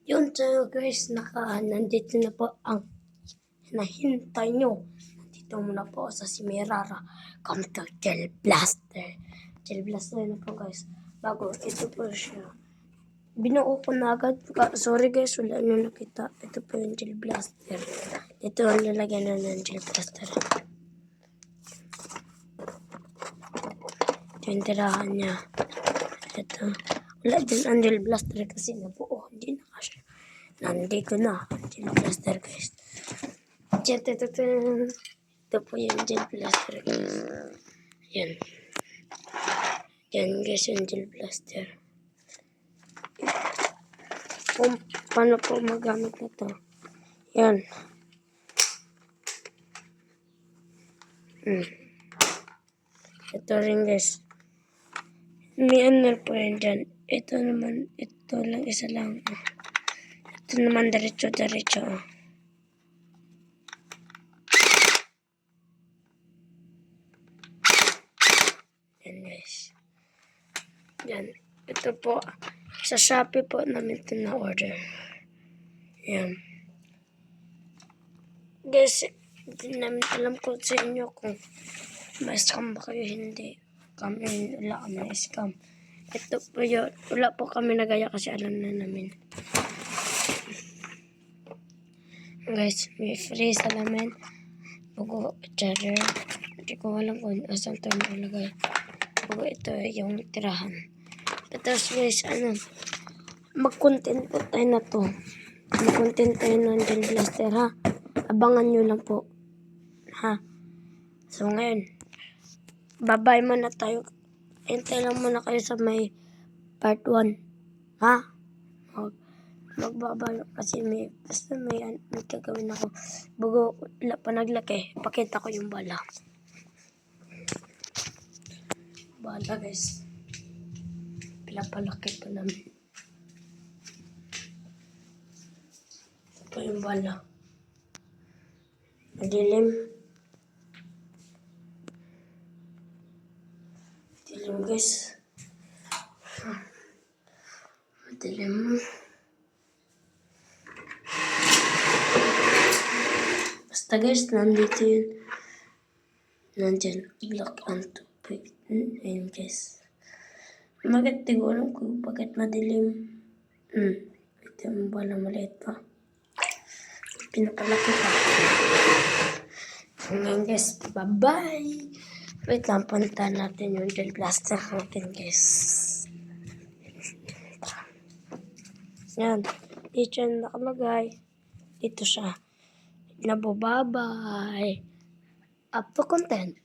Yun, so guys, nandito na po ang hinahintay nyo. Nandito muna po sa Simirara. Come to Gel Blaster. Gel Blaster na po guys. Bago, ito po siya. Binuo ko na agad. Sorry guys, wala nyo nakita. Ito po yung Gel Blaster. Ito ang lalagyan na ng Gel Blaster. Ito yung tirahan niya. Ito. Wala din ang Gel Blaster kasi nabuo. Hindi na kasi. Nandito na ang Gel Blaster guys. Ito po yung Gel Blaster guys. Yan. Yan guys yung Gel Blaster. Kung paano po magamit na to. Yan. Ito rin guys. May ano po yan dyan. Ito naman, ito lang, isa lang. Ito naman, diretso-diretso. Yan guys. Yan. Ito po. Sa Shopee po namin ito na-order. Yan. Guys, hindi namin alam ko sa inyo kung may scam ba kayo, hindi. Kami, wala kami na scam. Ito po yun. Wala po kami nagaya kasi alam na namin. Guys, may free salamin. Bugo, charger. Hindi ko alam kung asan ito nalagay. Bugo, ito yung tirahan. Tapos guys, mag-content po tayo na to. Mag-content tayo ng Gel Blaster ha. Abangan nyo lang po. Ha? So ngayon, bye-bye muna tayo. Hintay lang muna kayo sa may part 1. Ha? Magbabalo kasi basta may gagawin ako. Bago pa naglaki, pakita ko yung bala. Bala guys. Pinapalaki pa namin. Ito yung bala. Madilim. Madilim guys. Madilim. Basta guys, nandito yun. Nandyan. Black and tubig. Ayun guys. Bakit di ko alam kung bakit madilim. Ito yung bala maliit pa. Pinapalaki pa. Ngayon guys, bye-bye! Wait lang, punta natin yung Gel Blaster natin guys. Yan. Dito yung nakalagay. Dito siya. Bye-bye! Up to content.